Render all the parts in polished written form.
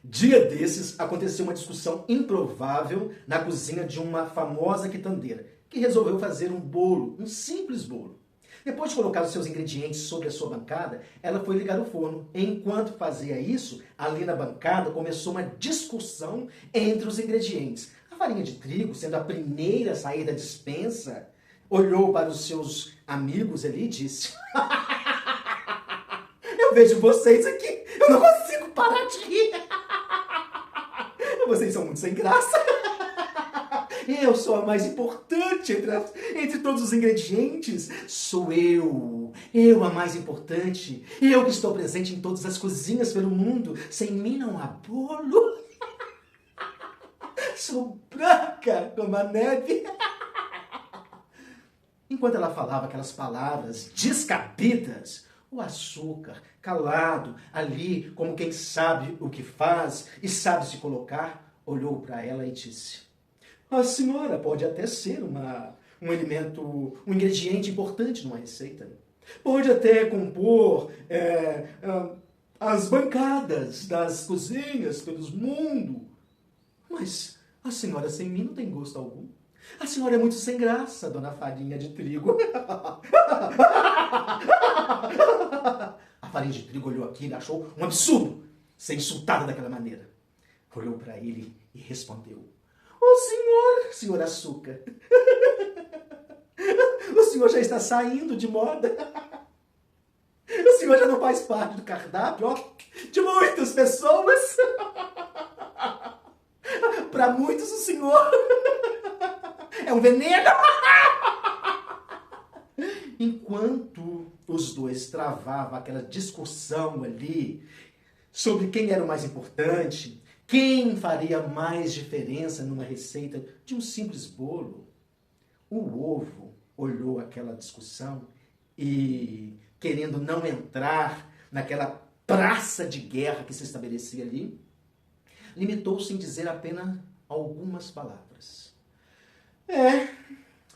Dia desses, aconteceu uma discussão improvável na cozinha de uma famosa quitandeira, que resolveu fazer um bolo, um simples bolo. Depois de colocar os seus ingredientes sobre a sua bancada, ela foi ligar o forno. Enquanto fazia isso, ali na bancada começou uma discussão entre os ingredientes. A farinha de trigo, sendo a primeira a sair da despensa, olhou para os seus amigos ali e disse: eu vejo vocês aqui, eu não consigo parar de rir. Vocês são muito sem graça. Eu sou a mais importante entre todos os ingredientes. Sou eu a mais importante. Eu que estou presente em todas as cozinhas pelo mundo. Sem mim não há bolo. Sou branca como a neve. Enquanto ela falava aquelas palavras descabidas, o açúcar, calado, ali, como quem sabe o que faz e sabe se colocar, olhou para ela e disse: a senhora pode até ser um alimento, um ingrediente importante numa receita. Pode até compor as bancadas das cozinhas pelo mundo. Mas a senhora sem mim não tem gosto algum. A senhora é muito sem graça, dona Farinha de Trigo. A farinha de trigo olhou aquilo e achou um absurdo ser insultada daquela maneira. Olhou para ele e respondeu: senhor açúcar, o senhor já está saindo de moda. O senhor já não faz parte do cardápio de muitas pessoas. Para muitos o senhor é um veneno. Enquanto os dois travavam aquela discussão ali sobre quem era o mais importante, quem faria mais diferença numa receita de um simples bolo, o ovo olhou aquela discussão e, querendo não entrar naquela praça de guerra que se estabelecia ali, limitou-se em dizer apenas algumas palavras.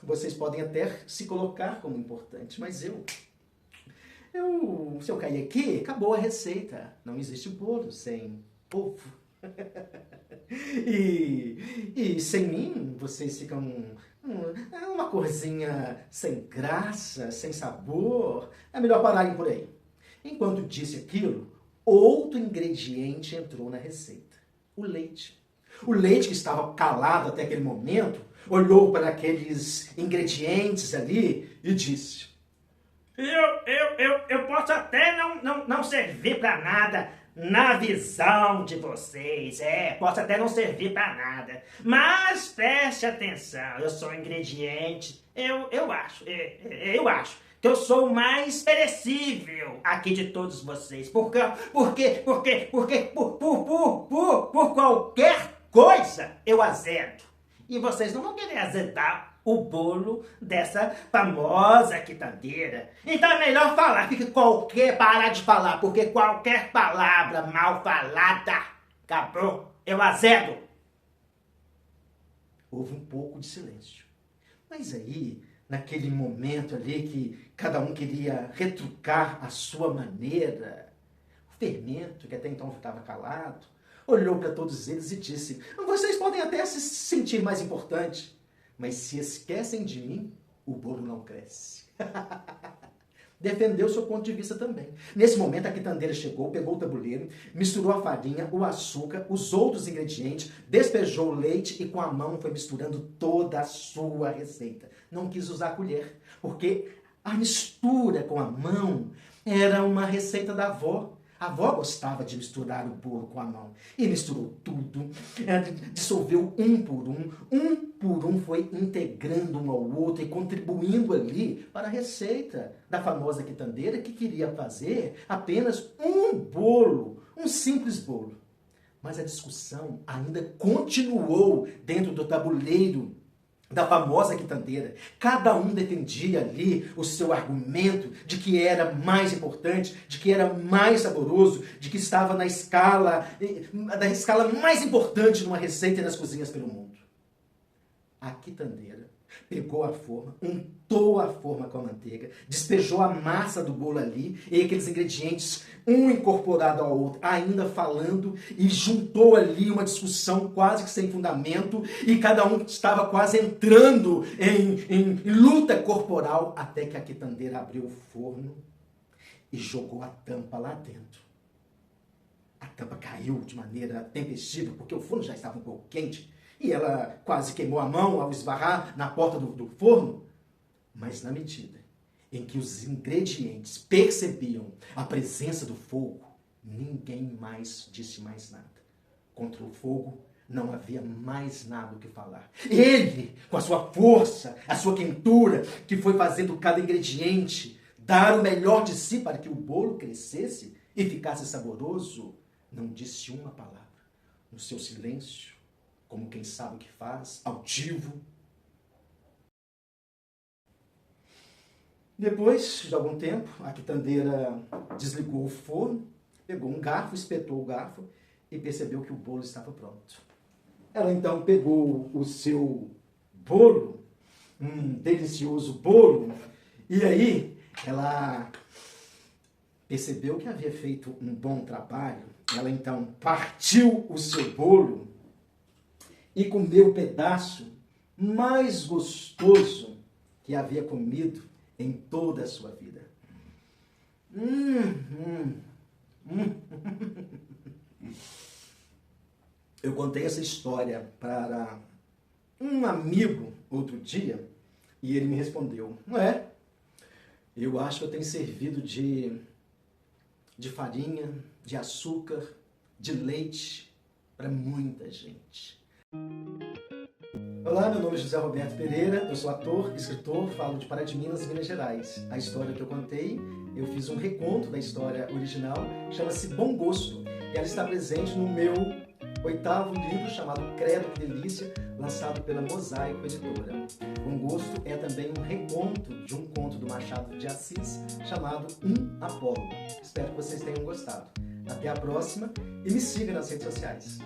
Vocês podem até se colocar como importante, mas se eu cair aqui, acabou a receita. Não existe bolo sem ovo. E sem mim, vocês ficam uma corzinha sem graça, sem sabor. É melhor pararem por aí. Enquanto disse aquilo, outro ingrediente entrou na receita: o leite. O leite, que estava calado até aquele momento, olhou para aqueles ingredientes ali e disse: Eu posso até não servir para nada na visão de vocês, posso até não servir para nada, mas preste atenção, eu sou um ingrediente, eu acho que eu sou o mais perecível aqui de todos vocês, porque por qualquer coisa eu azedo. E vocês não vão querer azedar o bolo dessa famosa quitandeira. Então é melhor falar, parar de falar, porque qualquer palavra mal falada, acabou, eu azedo. Houve um pouco de silêncio. Mas aí, naquele momento ali que cada um queria retrucar a sua maneira, o fermento, que até então ficava calado, olhou para todos eles e disse: vocês podem até se sentir mais importantes, mas se esquecem de mim, o bolo não cresce. Defendeu seu ponto de vista também. Nesse momento, a quitandeira chegou, pegou o tabuleiro, misturou a farinha, o açúcar, os outros ingredientes, despejou o leite e com a mão foi misturando toda a sua receita. Não quis usar a colher, porque a mistura com a mão era uma receita da avó. A avó gostava de misturar o bolo com a mão. E misturou tudo, dissolveu um por um foi integrando um ao outro e contribuindo ali para a receita da famosa quitandeira, que queria fazer apenas um bolo, um simples bolo. Mas a discussão ainda continuou dentro do tabuleiro da famosa quitandeira. Cada um defendia ali o seu argumento de que era mais importante, de que era mais saboroso, de que estava na escala mais importante numa receita e nas cozinhas pelo mundo. A quitandeira Pegou a forma, untou a forma com a manteiga, despejou a massa do bolo ali, e aqueles ingredientes, um incorporado ao outro, ainda falando, e juntou ali uma discussão quase que sem fundamento, e cada um estava quase entrando em luta corporal, até que a quitandeira abriu o forno e jogou a tampa lá dentro. A tampa caiu de maneira tempestiva, porque o forno já estava um pouco quente, e ela quase queimou a mão ao esbarrar na porta do forno. Mas na medida em que os ingredientes percebiam a presença do fogo, ninguém mais disse mais nada. Contra o fogo não havia mais nada o que falar. Ele, com a sua força, a sua quentura, que foi fazendo cada ingrediente dar o melhor de si para que o bolo crescesse e ficasse saboroso, não disse uma palavra. No seu silêncio, como quem sabe o que faz, altivo. Depois de algum tempo, a quitandeira desligou o forno, pegou um garfo, espetou o garfo e percebeu que o bolo estava pronto. Ela então pegou o seu bolo, um delicioso bolo, e aí ela percebeu que havia feito um bom trabalho. Ela então partiu o seu bolo e comeu o pedaço mais gostoso que havia comido em toda a sua vida. Eu contei essa história para um amigo outro dia e ele me respondeu: não é? Eu acho que eu tenho servido de farinha, de açúcar, de leite para muita gente. Olá, meu nome é José Roberto Pereira, eu sou ator, escritor, falo de Pará de Minas e Minas Gerais. A história que eu contei, eu fiz um reconto da história original, chama-se Bom Gosto, e ela está presente no meu 8º livro, chamado Credo que Delícia, lançado pela Mosaico Editora. Bom Gosto é também um reconto de um conto do Machado de Assis, chamado Um Apólogo. Espero que vocês tenham gostado. Até a próxima e me siga nas redes sociais.